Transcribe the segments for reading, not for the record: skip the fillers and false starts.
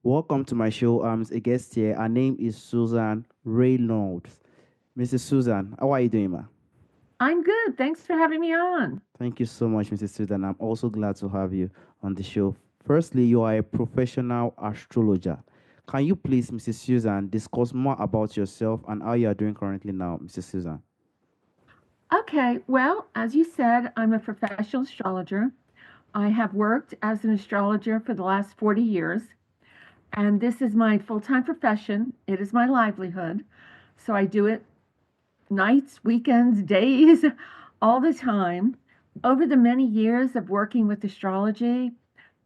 Welcome to my show. A guest here. Her name is Susan Reynolds. Mrs. Susan, how are you doing, ma? I'm good. Thanks for having me on. Thank you so much, Mrs. Susan. I'm also glad to have you on the show. Firstly, you are a professional astrologer. Can you please, Mrs. Susan, discuss more about yourself and how you are doing currently now, Mrs. Susan? Okay, well, as you said, I'm a professional astrologer. I have worked as an astrologer for the last 40 years, and this is my full time profession. It is my livelihood. So I do it nights, weekends, days, all the time. Over the many years of working with astrology,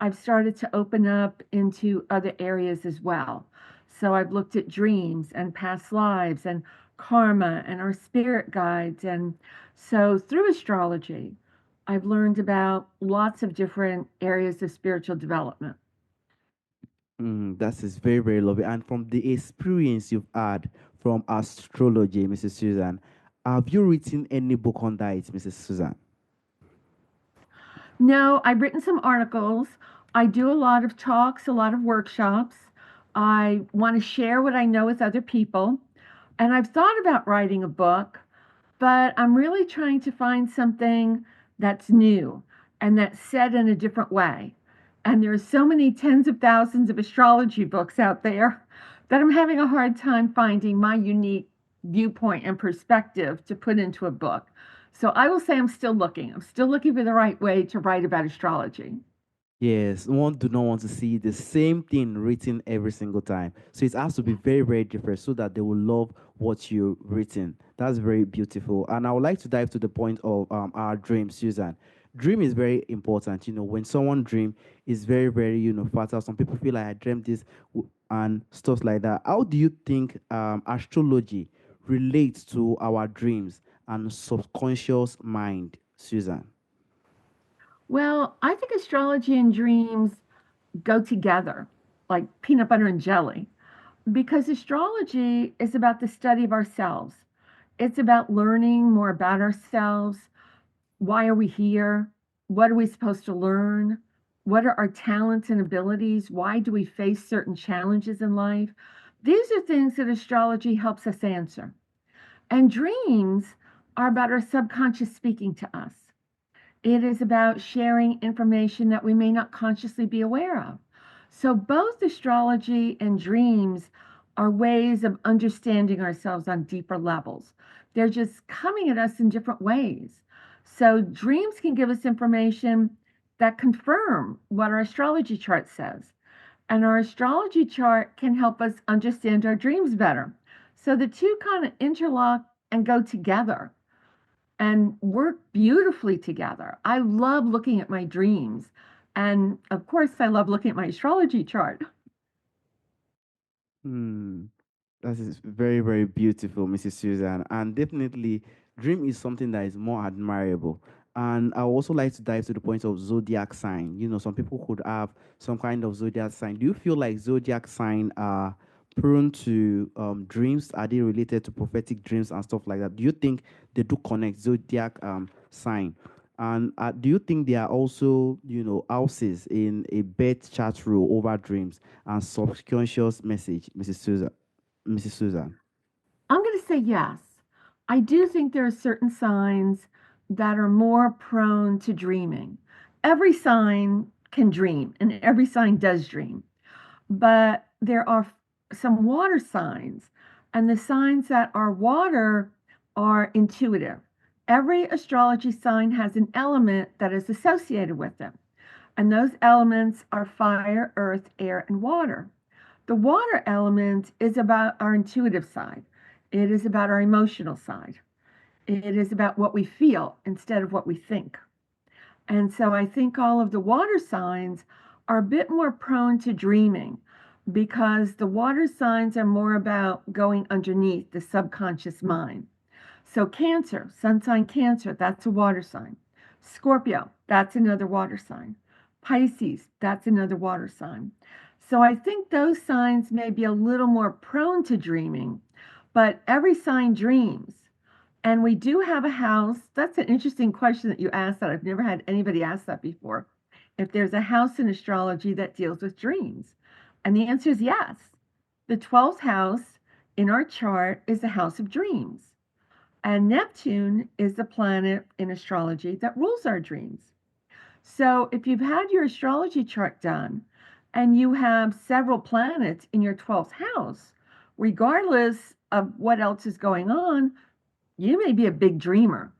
I've started to open up into other areas as well. So I've looked at dreams and past lives and karma and our spirit guides. And so through astrology, I've learned about lots of different areas of spiritual development. That is very, very lovely. And from the experience you've had from astrology, Mrs. Susan, have you written any book on that, Mrs. Susan? No, I've written some articles. I do a lot of talks, a lot of workshops. I want to share what I know with other people. And I've thought about writing a book, but I'm really trying to find something that's new and that's said in a different way. And there's so many tens of thousands of astrology books out there that I'm having a hard time finding my unique viewpoint and perspective to put into a book. So I will say I'm still looking. I'm still looking for the right way to write about astrology. Yes, one do not want to see the same thing written every single time. So it has to be very, very different so that they will love what you've written. That's very beautiful. And I would like to dive to the point of our dream, Susan. Dream is very important. When someone dream, is very, very, fatal. Some people feel like I dreamt this and stuff like that. How do you think astrology relates to our dreams and subconscious mind, Susan? Well, I think astrology and dreams go together like peanut butter and jelly because astrology is about the study of ourselves. It's about learning more about ourselves. Why are we here? What are we supposed to learn? What are our talents and abilities? Why do we face certain challenges in life? These are things that astrology helps us answer. And dreams are about our subconscious speaking to us. It is about sharing information that we may not consciously be aware of. So, both astrology and dreams are ways of understanding ourselves on deeper levels. They're just coming at us in different ways. So, dreams can give us information that confirm what our astrology chart says. And our astrology chart can help us understand our dreams better. So, the two kind of interlock and go together and work beautifully together. I love looking at my dreams. And of course, I love looking at my astrology chart. Hmm. That is very, very beautiful, Mrs. Susan. And definitely, dream is something that is more admirable. And I also like to dive to the point of zodiac sign. Some people could have some kind of zodiac sign. Do you feel like zodiac sign are prone to dreams? Are they related to prophetic dreams and stuff like that? Do you think they do connect zodiac sign? And do you think there are also, houses in a birth chart rule over dreams and subconscious message, Mrs. Susan? I'm going to say yes. I do think there are certain signs that are more prone to dreaming. Every sign can dream, and every sign does dream. But there are some water signs, and the signs that are water are intuitive. Every astrology sign has an element that is associated with them, and those elements are fire, earth, air, and water. The water element is about our intuitive side, it is about our emotional side, it is about what we feel instead of what we think. And so I think all of the water signs are a bit more prone to dreaming because the water signs are more about going underneath the subconscious mind. So, Cancer, sun sign Cancer, that's a water sign. Scorpio, that's another water sign. Pisces, that's another water sign. So, I think those signs may be a little more prone to dreaming, but every sign dreams. And we do have a house. That's an interesting question that you asked that I've never had anybody ask that before. If there's a house in astrology that deals with dreams. And the answer is yes. The 12th house in our chart is the house of dreams. And Neptune is the planet in astrology that rules our dreams. So if you've had your astrology chart done and you have several planets in your 12th house, regardless of what else is going on, you may be a big dreamer.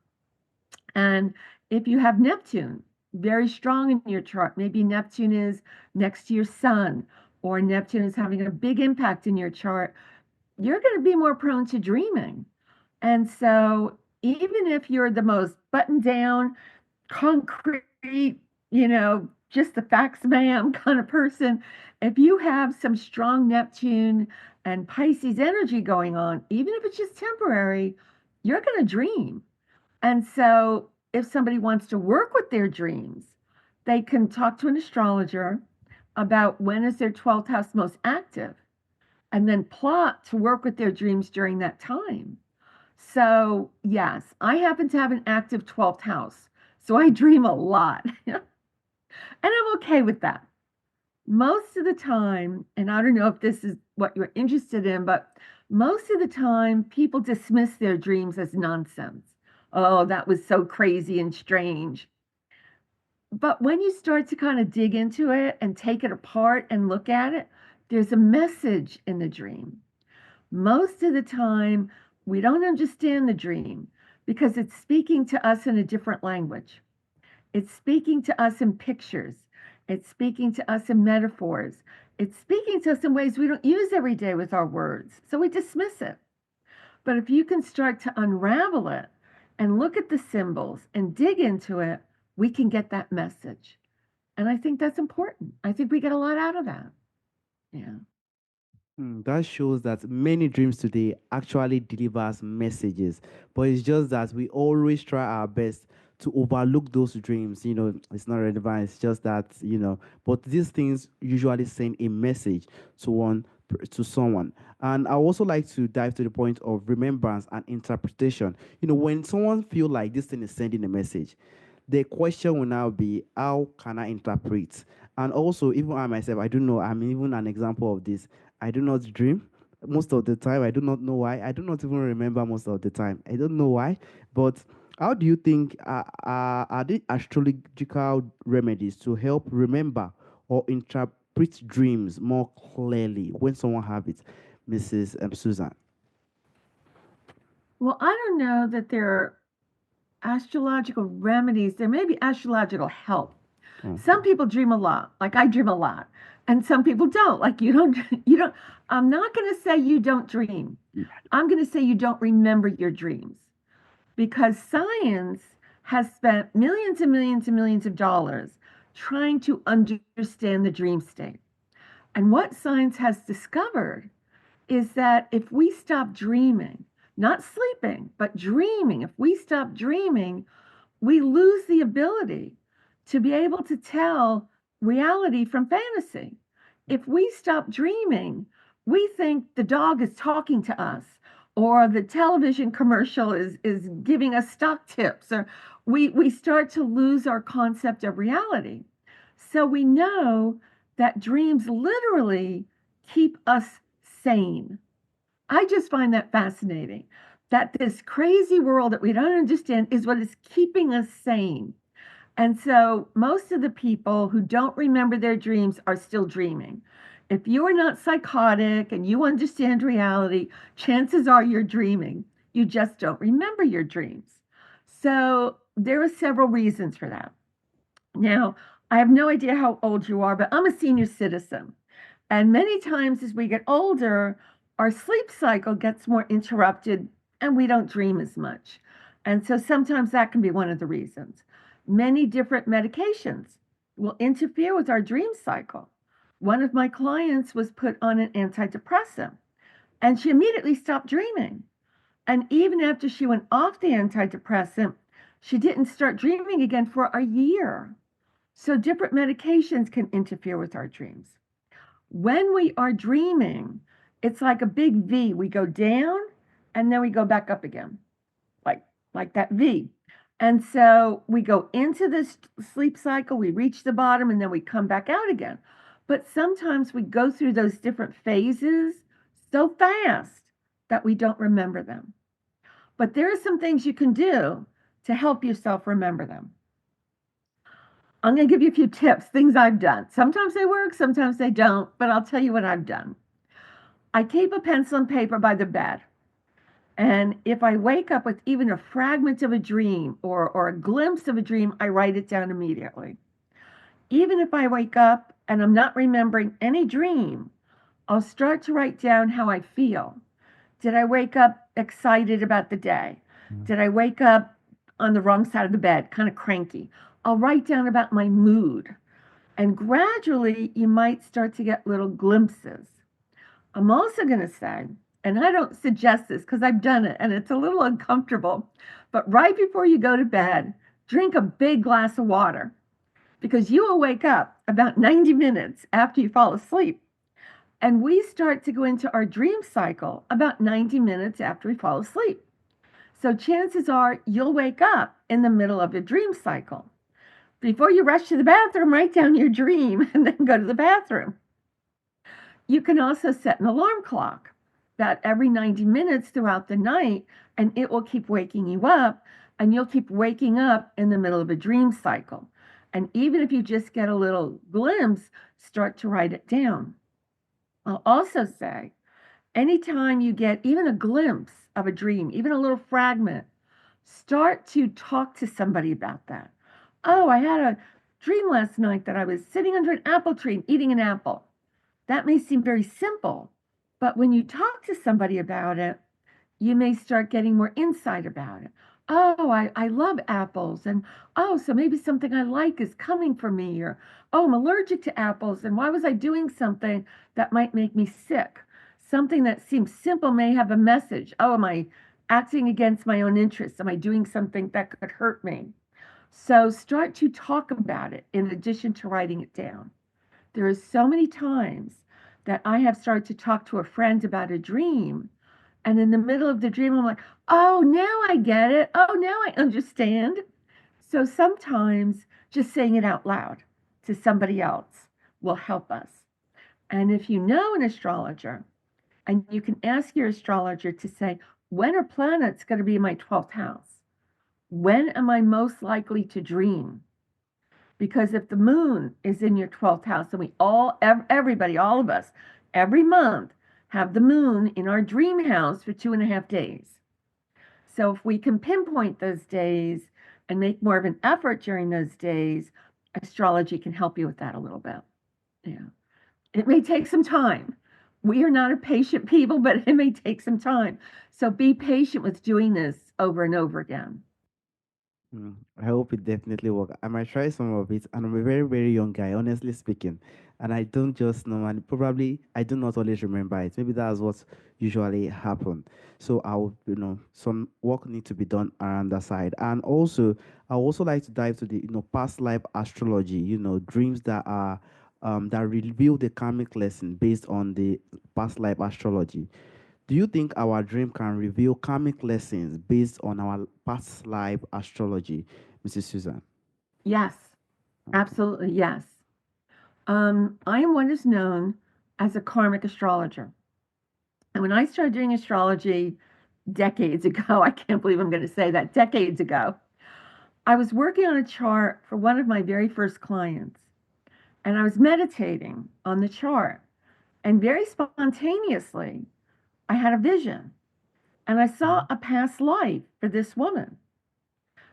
And if you have Neptune very strong in your chart, maybe Neptune is next to your sun, or Neptune is having a big impact in your chart, you're going to be more prone to dreaming. And so, even if you're the most buttoned down, concrete, just the facts, ma'am, kind of person, if you have some strong Neptune and Pisces energy going on, even if it's just temporary, you're going to dream. And so, if somebody wants to work with their dreams, they can talk to an astrologer about when is their 12th house most active and then plot to work with their dreams during that time. So, yes, I happen to have an active 12th house. So I dream a lot. And I'm okay with that. Most of the time, and I don't know if this is what you're interested in, but most of the time people dismiss their dreams as nonsense. Oh, that was so crazy and strange. But when you start to kind of dig into it and take it apart and look at it, there's a message in the dream. Most of the time, we don't understand the dream because it's speaking to us in a different language. It's speaking to us in pictures. It's speaking to us in metaphors. It's speaking to us in ways we don't use every day with our words. So we dismiss it. But if you can start to unravel it and look at the symbols and dig into it, we can get that message. And I think that's important. I think we get a lot out of that. Yeah. That shows that many dreams today actually delivers messages, but it's just that we always try our best to overlook those dreams. It's not relevant. It's just that But these things usually send a message to someone. And I also like to dive to the point of remembrance and interpretation. When someone feel like this thing is sending a message, the question will now be, how can I interpret? And also, even I myself, I don't know. I'm even an example of this. I do not dream most of the time. I do not know why. I do not even remember most of the time. I don't know why. But how do you think are the astrological remedies to help remember or interpret dreams more clearly when someone have it, Mrs. Susan? Well, I don't know that there are astrological remedies. There may be astrological help. Some Mhm. people dream a lot, like I dream a lot, and some people don't. Like you don't, you don't. I'm not going to say you don't dream. I'm going to say you don't remember your dreams because science has spent millions and millions and millions of dollars trying to understand the dream state. And what science has discovered is that if we stop dreaming, not sleeping, but dreaming, if we stop dreaming, we lose the ability to be able to tell reality from fantasy. If we stop dreaming, we think the dog is talking to us or the television commercial is giving us stock tips or we start to lose our concept of reality. So we know that dreams literally keep us sane. I just find that fascinating that this crazy world that we don't understand is what is keeping us sane. And so most of the people who don't remember their dreams are still dreaming. If you are not psychotic and you understand reality, chances are you're dreaming. You just don't remember your dreams. So there are several reasons for that. Now, I have no idea how old you are, but I'm a senior citizen. And many times as we get older, our sleep cycle gets more interrupted and we don't dream as much. And so sometimes that can be one of the reasons. Many different medications will interfere with our dream cycle. One of my clients was put on an antidepressant and she immediately stopped dreaming. And even after she went off the antidepressant, she didn't start dreaming again for a year. So different medications can interfere with our dreams. When we are dreaming, it's like a big V. We go down and then we go back up again, like like that V. And so we go into this sleep cycle, we reach the bottom, and then we come back out again. But sometimes we go through those different phases so fast that we don't remember them. But there are some things you can do to help yourself remember them. I'm going to give you a few tips, things I've done. Sometimes they work, sometimes they don't, but I'll tell you what I've done. I keep a pencil and paper by the bed. And if I wake up with even a fragment of a dream or a glimpse of a dream, I write it down immediately. Even if I wake up and I'm not remembering any dream, I'll start to write down how I feel. Did I wake up excited about the day? Mm. Did I wake up on the wrong side of the bed, kind of cranky? I'll write down about my mood. And gradually, you might start to get little glimpses. I'm also going to say, and I don't suggest this because I've done it and it's a little uncomfortable, but right before you go to bed, drink a big glass of water because you will wake up about 90 minutes after you fall asleep. And we start to go into our dream cycle about 90 minutes after we fall asleep. So chances are you'll wake up in the middle of your dream cycle. Before you rush to the bathroom, write down your dream and then go to the bathroom. You can also set an alarm clock that every 90 minutes throughout the night, and it will keep waking you up, and you'll keep waking up in the middle of a dream cycle. And even if you just get a little glimpse, start to write it down. I'll also say, anytime you get even a glimpse of a dream, even a little fragment, start to talk to somebody about that. Oh, I had a dream last night that I was sitting under an apple tree and eating an apple. That may seem very simple, but when you talk to somebody about it, you may start getting more insight about it. Oh, I love apples. And oh, so maybe something I like is coming for me. Or, oh, I'm allergic to apples. And why was I doing something that might make me sick? Something that seems simple may have a message. Oh, am I acting against my own interests? Am I doing something that could hurt me? So start to talk about it in addition to writing it down. There are so many times that I have started to talk to a friend about a dream. And in the middle of the dream, I'm like, oh, now I get it. Oh, now I understand. So sometimes just saying it out loud to somebody else will help us. And if you know an astrologer, and you can ask your astrologer to say, when are planets going to be in my 12th house? When am I most likely to dream? Because if the moon is in your 12th house, and we all, everybody, all of us, every month have the moon in our dream house for 2.5 days. So if we can pinpoint those days and make more of an effort during those days, astrology can help you with that a little bit. Yeah. It may take some time. We are not a patient people, but it may take some time. So be patient with doing this over and over again. I hope it definitely work. I might try some of it, and I'm a very, very young guy, honestly speaking. And I don't just know, and probably I do not always remember it. Maybe that's what usually happen. So some work need to be done around the side. And also, I also like to dive to the, past life astrology, dreams that reveal the karmic lesson based on the past life astrology. Do you think our dream can reveal karmic lessons based on our past life astrology, Mrs. Susan? Yes, Okay. absolutely. Yes. I am what is known as a karmic astrologer. And when I started doing astrology decades ago, I can't believe I'm going to say that, decades ago, I was working on a chart for one of my very first clients. And I was meditating on the chart. And very spontaneously, I had a vision. And I saw Mhm. a past life for this woman.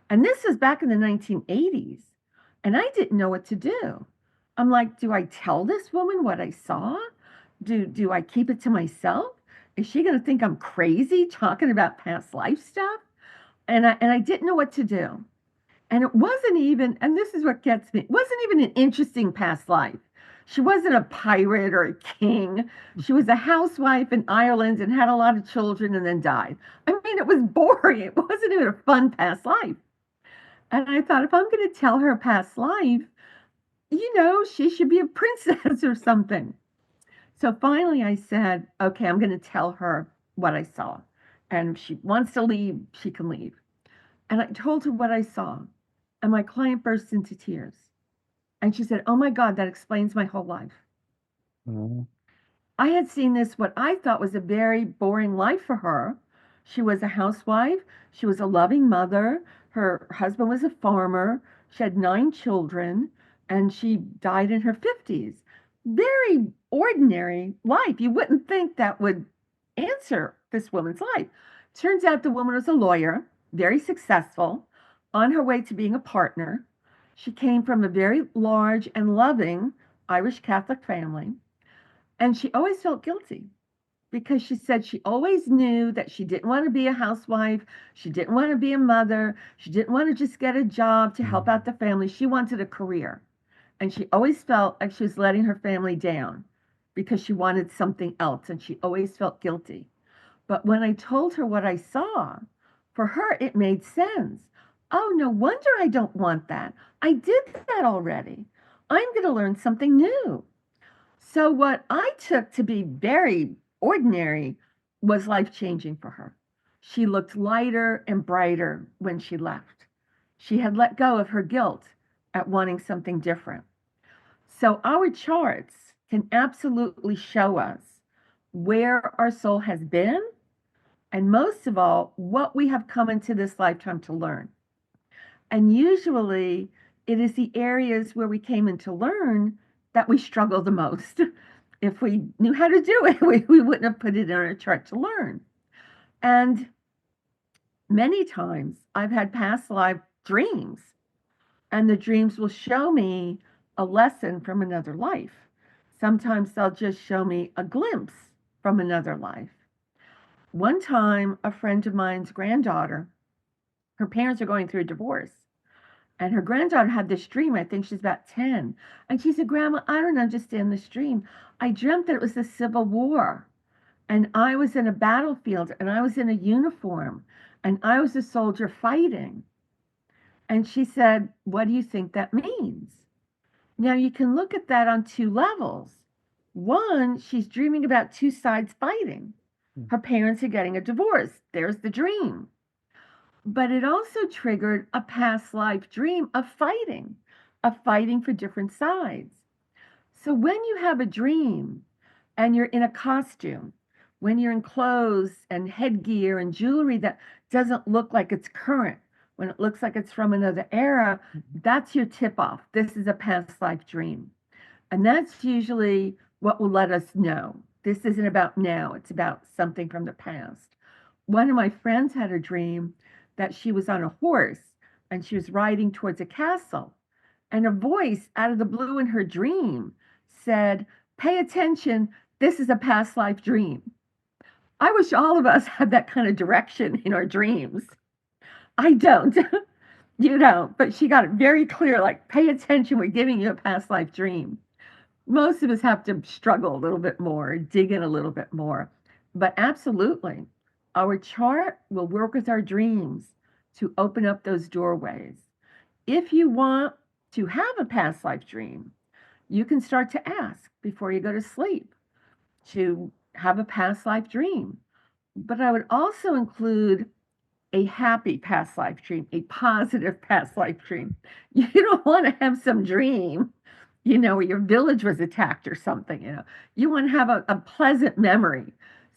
And this was back in the 1980s. And I didn't know what to do. I'm like, do I tell this woman what I saw? Do I keep it to myself? Is she going to think I'm crazy talking about past life stuff? And I didn't know what to do. And it wasn't even, and this is what gets me, it wasn't even an interesting past life. She wasn't a pirate or a king. She was a housewife in Ireland and had a lot of children and then died. I mean, it was boring. It wasn't even a fun past life. And I thought, if I'm going to tell her past life, she should be a princess or something. So finally, I said, okay, I'm going to tell her what I saw. And if she wants to leave, she can leave. And I told her what I saw. And my client burst into tears. And she said, oh my God, that explains my whole life. Oh. I had seen this, what I thought was a very boring life for her. She was a housewife, she was a loving mother, her husband was a farmer, she had 9 children, and she died in her 50s. Very ordinary life. You wouldn't think that would answer this woman's life. Turns out the woman was a lawyer, very successful, on her way to being a partner. She came from a very large and loving Irish Catholic family. And she always felt guilty because she said she always knew that she didn't want to be a housewife. She didn't want to be a mother. She didn't want to just get a job to help out the family. She wanted a career. And she always felt like she was letting her family down because she wanted something else. And she always felt guilty. But when I told her what I saw, for her, it made sense. Oh, no wonder I don't want that. I did that already. I'm going to learn something new. So, what I took to be very ordinary was life changing for her. She looked lighter and brighter when she left. She had let go of her guilt at wanting something different. So, our charts can absolutely show us where our soul has been, and most of all, what we have come into this lifetime to learn. And usually, it is the areas where we came in to learn that we struggle the most. If we knew how to do it, we wouldn't have put it in our chart to learn. And many times I've had past life dreams, and the dreams will show me a lesson from another life. Sometimes they'll just show me a glimpse from another life. One time, a friend of mine's granddaughter, her parents are going through a divorce. And her granddaughter had this dream. I think she's about 10. And she said, Grandma, I don't understand this dream. I dreamt that it was the Civil War. And I was in a battlefield and I was in a uniform and I was a soldier fighting. And she said, what do you think that means? Now you can look at that on two levels. One, she's dreaming about two sides fighting. Her parents are getting a divorce. There's the dream. But it also triggered a past life dream of fighting for different sides. So when you have a dream and you're in a costume, when you're in clothes and headgear and jewelry that doesn't look like it's current, when it looks like it's from another era, that's your tip off. This is a past life dream. And that's usually what will let us know. This isn't about now, it's about something from the past. One of my friends had a dream that she was on a horse and she was riding towards a castle. And a voice out of the blue in her dream said, pay attention, this is a past life dream. I wish all of us had that kind of direction in our dreams. I don't. You don't. But she got it very clear like, pay attention, we're giving you a past life dream. Most of us have to struggle a little bit more, dig in a little bit more. But absolutely, our chart will work with our dreams to open up those doorways. If you want to have a past life dream, you can start to ask before you go to sleep to have a past life dream. But I would also include a happy past life dream, a positive past life dream. You don't want to have some dream, where your village was attacked or something. You want to have a pleasant memory.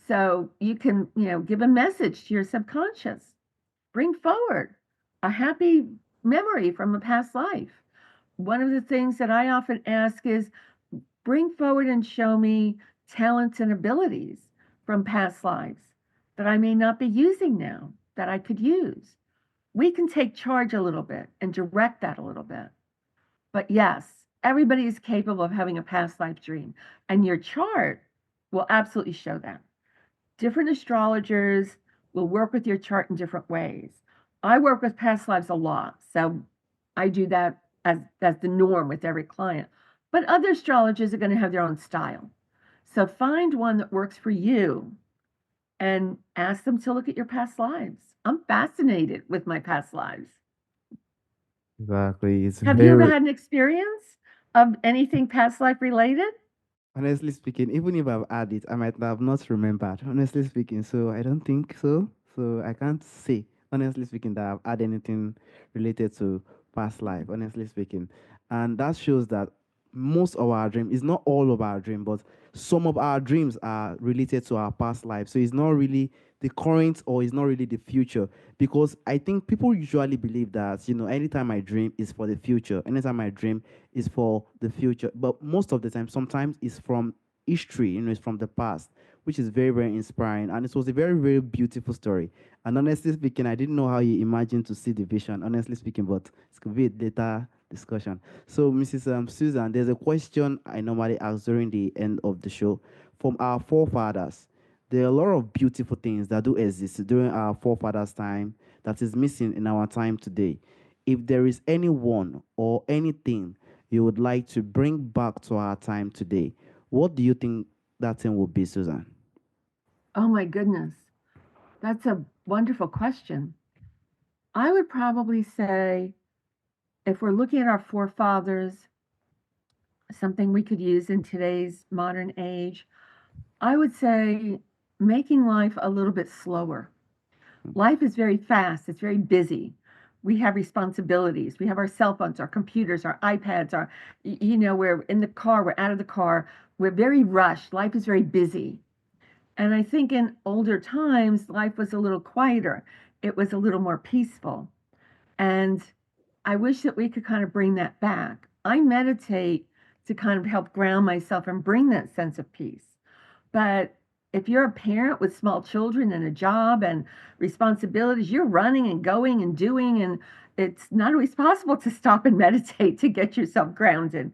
So you can, give a message to your subconscious. Bring forward a happy memory from a past life. One of the things that I often ask is bring forward and show me talents and abilities from past lives that I may not be using now that I could use. We can take charge a little bit and direct that a little bit. But yes, everybody is capable of having a past life dream, and your chart will absolutely show that. Different astrologers will work with your chart in different ways. I work with past lives a lot, so I do that as the norm with every client. But other astrologers are going to have their own style. So find one that works for you and ask them to look at your past lives. I'm fascinated with my past lives. Exactly. It's Have you ever very, had an experience of anything past life related? honestly speaking, even if I've had it, I might have not remembered, honestly speaking. So I don't think so. So I can't say, honestly speaking, that I've had anything related to past life, honestly speaking. And that shows that most of our dream is not all of our dream, but some of our dreams are related to our past life. So it's not really the current or it's not really the future. Because I think people usually believe that, anytime I dream is for the future, anytime I dream is for the future. But most of the time, sometimes it's from history, it's from the past, which is very, very inspiring. And it was a very, very beautiful story. And honestly speaking, I didn't know how you imagined to see the vision, honestly speaking, but it's going to be a later discussion. So, Mrs. Susan, there's a question I normally ask during the end of the show from our forefathers. There are a lot of beautiful things that do exist during our forefathers' time that is missing in our time today. If there is anyone or anything you would like to bring back to our time today, what do you think that thing will be, Susan? Oh my goodness. That's a wonderful question. I would probably say if we're looking at our forefathers, something we could use in today's modern age, I would say making life a little bit slower. Life is very fast, it's very busy. We have responsibilities. We have our cell phones, our computers, our iPads, we're in the car, we're out of the car. We're very rushed. Life is very busy. And I think in older times, life was a little quieter. It was a little more peaceful. And I wish that we could kind of bring that back. I meditate to kind of help ground myself and bring that sense of peace. But if you're a parent with small children and a job and responsibilities, you're running and going and doing, and it's not always possible to stop and meditate to get yourself grounded.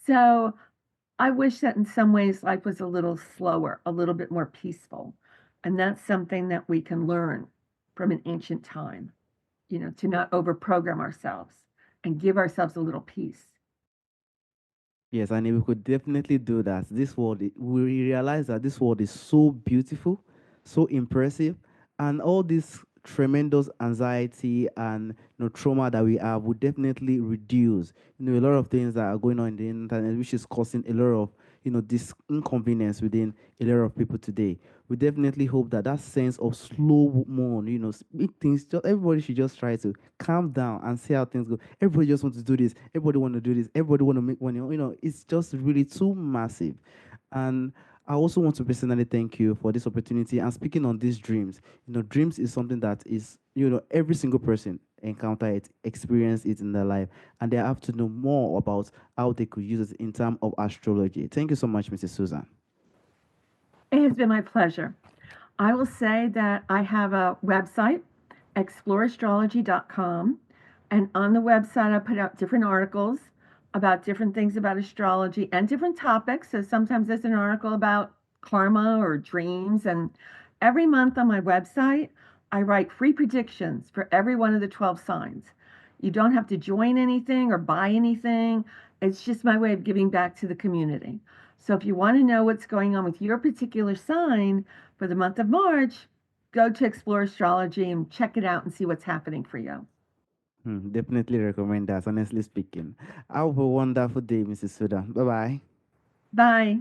So I wish that in some ways life was a little slower, a little bit more peaceful. And that's something that we can learn from an ancient time, to not overprogram ourselves and give ourselves a little peace. Yes, and if we could definitely do that, we realize that this world is so beautiful, so impressive, and all this tremendous anxiety and trauma that we have would definitely reduce. A lot of things that are going on in the internet, which is causing a lot of this inconvenience within a lot of people today. We definitely hope that that sense of slow moon, make things. Everybody should just try to calm down and see how things go. Everybody just wants to do this. Everybody want to do this. Everybody want to make money. It's just really too massive. And I also want to personally thank you for this opportunity. And speaking on these dreams, dreams is something that is, every single person encounter it, experience it in their life, and they have to know more about how they could use it in terms of astrology. Thank you so much, Mrs. Susan. It has been my pleasure. I will say that I have a website, exploreastrology.com. And on the website, I put out different articles about different things about astrology and different topics. So sometimes there's an article about karma or dreams. And every month on my website, I write free predictions for every one of the 12 signs. You don't have to join anything or buy anything. It's just my way of giving back to the community. So if you want to know what's going on with your particular sign for the month of March, go to Explore Astrology and check it out and see what's happening for you. Definitely recommend that, honestly speaking. Have a wonderful day, Mrs. Sudan. Bye bye. Bye.